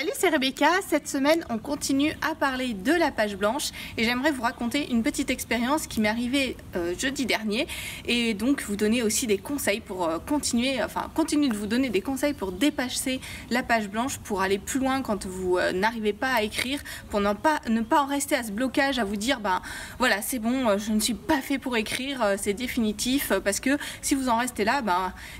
Salut, c'est Rebecca. Cette semaine, on continue à parler de la page blanche et j'aimerais vous raconter une petite expérience qui m'est arrivée jeudi dernier et donc vous donner aussi des conseils pour continuer de vous donner des conseils pour dépasser la page blanche, pour aller plus loin quand vous n'arrivez pas à écrire, pour ne pas en rester à ce blocage, à vous dire voilà, c'est bon, je ne suis pas fait pour écrire, c'est définitif, parce que si vous en restez là,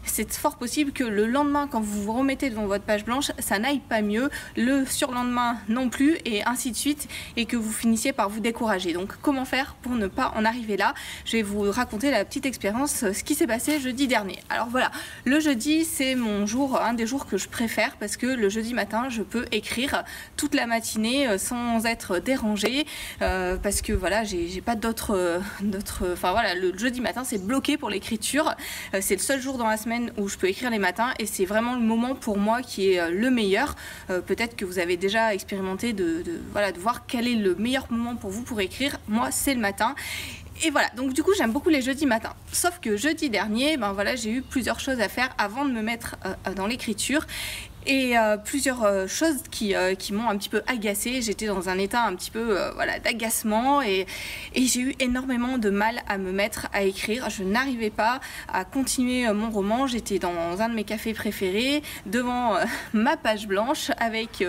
c'est fort possible que le lendemain, quand vous vous remettez devant votre page blanche, ça n'aille pas mieux, le surlendemain non plus, et ainsi de suite, et que vous finissiez par vous décourager. Donc comment faire pour ne pas en arriver là? Je vais vous raconter la petite expérience, ce qui s'est passé jeudi dernier. Alors voilà, le jeudi c'est mon jour, un des jours que je préfère, parce que le jeudi matin je peux écrire toute la matinée sans être dérangée, parce que voilà, j'ai pas d'autres, voilà, le jeudi matin c'est bloqué pour l'écriture, c'est le seul jour dans la semaine où je peux écrire les matins et c'est vraiment le moment pour moi qui est le meilleur. Peut-être que vous avez déjà expérimenté de voir quel est le meilleur moment pour vous pour écrire. Moi c'est le matin. Et voilà, donc du coup j'aime beaucoup les jeudis matins. Sauf que jeudi dernier, voilà, j'ai eu plusieurs choses à faire avant de me mettre dans l'écriture. Et plusieurs choses qui m'ont un petit peu agacée. J'étais dans un état un petit peu d'agacement et j'ai eu énormément de mal à me mettre à écrire. Je n'arrivais pas à continuer mon roman. J'étais dans un de mes cafés préférés, devant ma page blanche avec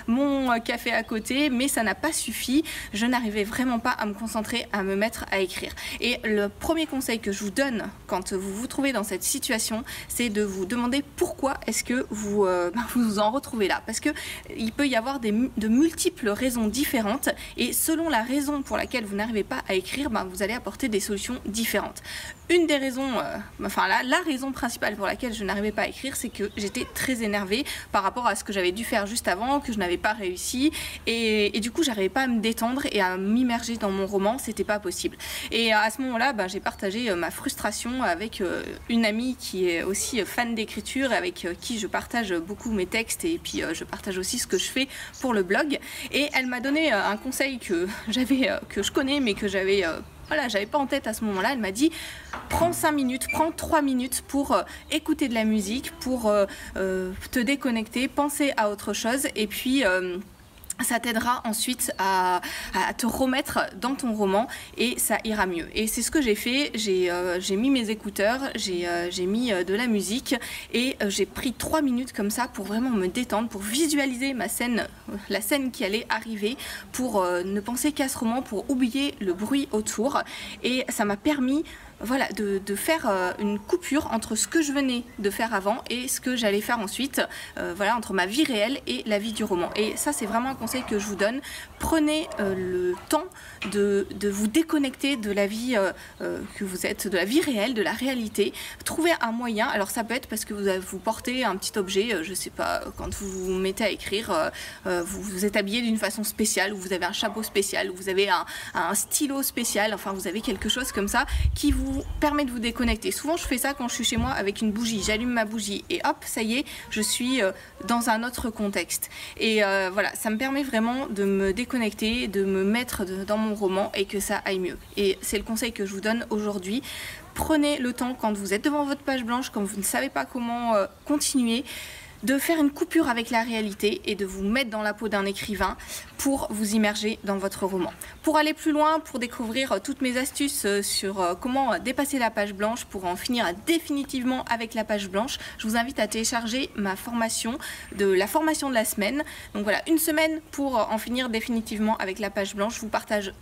mon café à côté, mais ça n'a pas suffi. Je n'arrivais vraiment pas à me concentrer, à me mettre à écrire. Et le premier conseil que je vous donne quand vous vous trouvez dans cette situation, c'est de vous demander pourquoi est-ce que vous vous en retrouvez là, parce que il peut y avoir de multiples raisons différentes et selon la raison pour laquelle vous n'arrivez pas à écrire, vous allez apporter des solutions différentes. Une des raisons, la raison principale pour laquelle je n'arrivais pas à écrire, c'est que j'étais très énervée par rapport à ce que j'avais dû faire juste avant, que je n'avais pas réussi et du coup j'arrivais pas à me détendre et à m'immerger dans mon roman, c'était pas possible. Et à ce moment-là, j'ai partagé ma frustration avec une amie qui est aussi fan d'écriture, avec qui je partage beaucoup mes textes et puis je partage aussi ce que je fais pour le blog. Et elle m'a donné un conseil que je connais mais que j'avais pas en tête à ce moment-là. Elle m'a dit prends 5 minutes, prends 3 minutes pour écouter de la musique, pour te déconnecter, penser à autre chose et puis ça t'aidera ensuite à te remettre dans ton roman et ça ira mieux. Et c'est ce que j'ai fait, j'ai mis mes écouteurs, j'ai mis de la musique et j'ai pris 3 minutes comme ça pour vraiment me détendre, pour visualiser la scène qui allait arriver, pour ne penser qu'à ce roman, pour oublier le bruit autour. Et ça m'a permis de faire une coupure entre ce que je venais de faire avant et ce que j'allais faire ensuite, entre ma vie réelle et la vie du roman. Et ça c'est vraiment un conseil que je vous donne. Prenez le temps de vous déconnecter de la vie que vous êtes, de la vie réelle, de la réalité. Trouvez un moyen, alors ça peut être parce que vous portez un petit objet, je sais pas, quand vous vous mettez à écrire, vous êtes habillé d'une façon spéciale, ou vous avez un chapeau spécial, ou vous avez un stylo spécial, enfin vous avez quelque chose comme ça qui vous permet de vous déconnecter. Souvent je fais ça quand je suis chez moi avec une bougie, j'allume ma bougie et hop, ça y est, je suis dans un autre contexte. Et ça me permet vraiment de me déconnecter, de me mettre dans mon roman et que ça aille mieux. Et c'est le conseil que je vous donne aujourd'hui. Prenez le temps quand vous êtes devant votre page blanche, quand vous ne savez pas comment continuer, de faire une coupure avec la réalité et de vous mettre dans la peau d'un écrivain pour vous immerger dans votre roman. Pour aller plus loin, pour découvrir toutes mes astuces sur comment dépasser la page blanche, pour en finir définitivement avec la page blanche, je vous invite à télécharger ma formation, la formation de la semaine. Donc voilà, une semaine pour en finir définitivement avec la page blanche. Je vous partage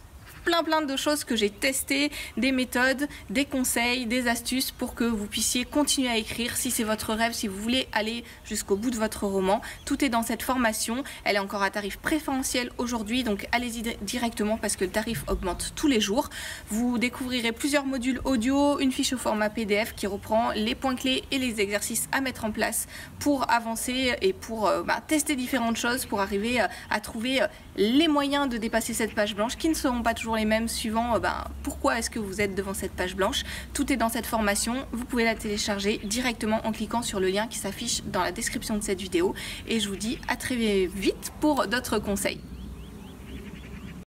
plein de choses que j'ai testées, des méthodes, des conseils, des astuces pour que vous puissiez continuer à écrire si c'est votre rêve, si vous voulez aller jusqu'au bout de votre roman. Tout est dans cette formation, elle est encore à tarif préférentiel aujourd'hui, donc allez-y directement parce que le tarif augmente tous les jours. Vous découvrirez plusieurs modules audio, une fiche au format PDF qui reprend les points clés et les exercices à mettre en place pour avancer et pour tester différentes choses, pour arriver à trouver les moyens de dépasser cette page blanche qui ne seront pas toujours les mêmes suivant pourquoi est-ce que vous êtes devant cette page blanche. Tout est dans cette formation, vous pouvez la télécharger directement en cliquant sur le lien qui s'affiche dans la description de cette vidéo et je vous dis à très vite pour d'autres conseils.